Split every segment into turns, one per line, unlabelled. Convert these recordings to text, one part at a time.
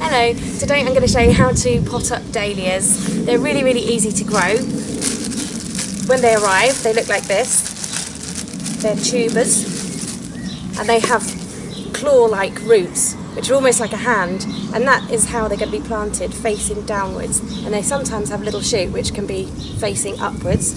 Hello, today I'm going to show you how to pot up dahlias. They're really, really easy to grow. When they arrive, they look like this. They're tubers, and they have claw-like roots, which are almost like a hand, and that is how they're going to be planted, facing downwards. And they sometimes have a little shoot, which can be facing upwards.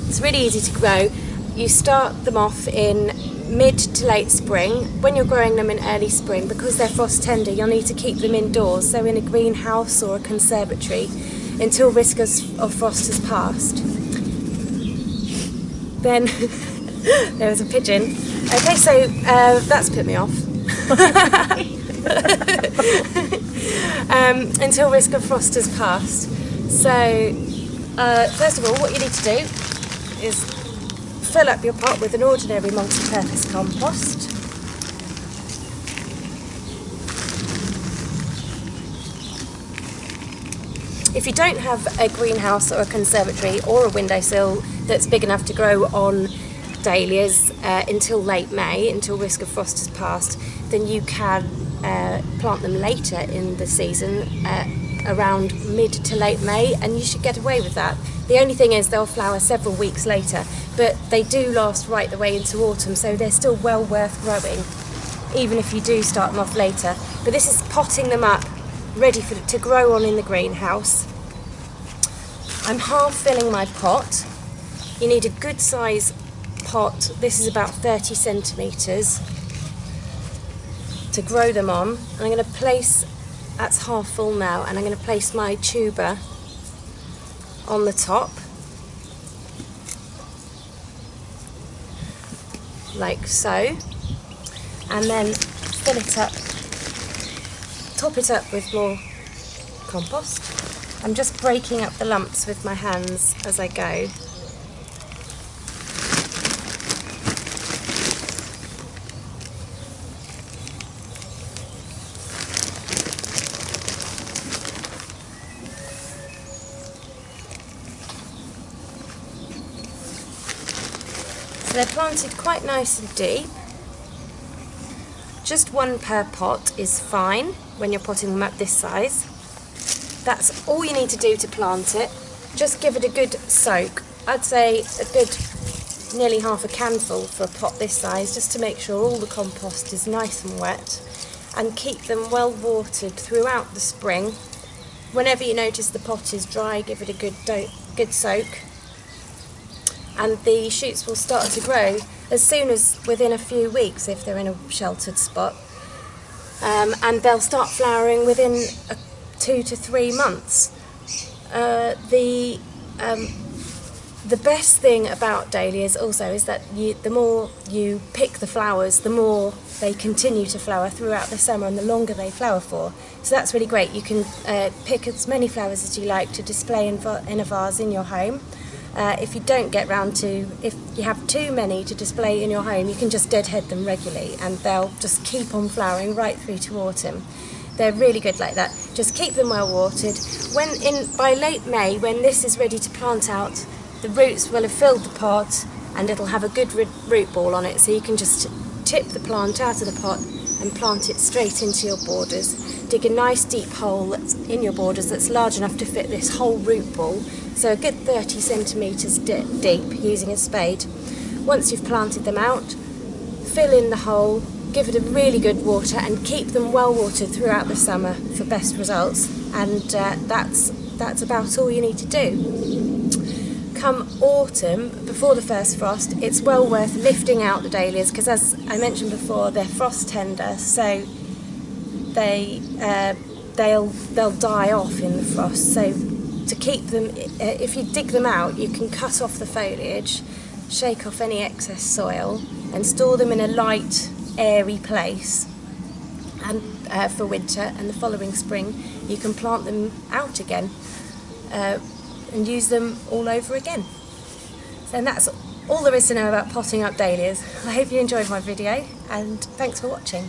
It's really easy to grow. You start them off in mid to late spring. When you're growing them in early spring, because they're frost tender, you'll need to keep them indoors, so in a greenhouse or a conservatory, until risk of frost has passed. Then there was a pigeon. Okay, so that's put me off. Until risk of frost has passed. So first of all, what you need to do is fill up your pot with an ordinary multi-purpose compost. If you don't have a greenhouse or a conservatory or a windowsill that's big enough to grow on dahlias until late May, until risk of frost has passed, then you can plant them later in the season, around mid to late May, and you should get away with that. The only thing is they'll flower several weeks later, but they do last right the way into autumn, so they're still well worth growing, even if you do start them off later. But this is potting them up, ready to grow on in the greenhouse. I'm half filling my pot. You need a good size pot. This is about 30 centimetres to grow them on. And I'm going to place, that's half full now, and I'm going to place my tuber on the top, like so, and then fill it up, top it up with more compost. I'm just breaking up the lumps with my hands as I go. So they're planted quite nice and deep. Just one per pot is fine when you're potting them up this size. That's all you need to do to plant it. Just give it a good soak. I'd say a good nearly half a canful for a pot this size, just to make sure all the compost is nice and wet, and keep them well watered throughout the spring. Whenever you notice the pot is dry, give it a good soak, and the shoots will start to grow as soon as within a few weeks if they're in a sheltered spot, and they'll start flowering within 2 to 3 months. The best thing about dahlias also is that the more you pick the flowers, the more they continue to flower throughout the summer and the longer they flower for. So that's really great. You can pick as many flowers as you like to display in a vase in your home. If you don't get round to, if you have too many to display in your home, you can just deadhead them regularly and they'll just keep on flowering right through to autumn. They're really good like that. Just keep them well watered. By late May, when this is ready to plant out, the roots will have filled the pot and it'll have a good root ball on it, so you can just tip the plant out of the pot and plant it straight into your borders. Dig a nice deep hole that's in your borders that's large enough to fit this whole root ball, so a good 30 centimetres deep, using a spade. Once you've planted them out, fill in the hole, give it a really good water, and keep them well watered throughout the summer for best results. And that's about all you need to do. Come autumn, before the first frost, it's well worth lifting out the dahlias, because as I mentioned before, they're frost tender, so they'll die off in the frost. So to keep them, if you dig them out, you can cut off the foliage, shake off any excess soil, and store them in a light, airy place, and for winter, and the following spring you can plant them out again and use them all over again. So that's all there is to know about potting up dahlias. I hope you enjoyed my video, and thanks for watching.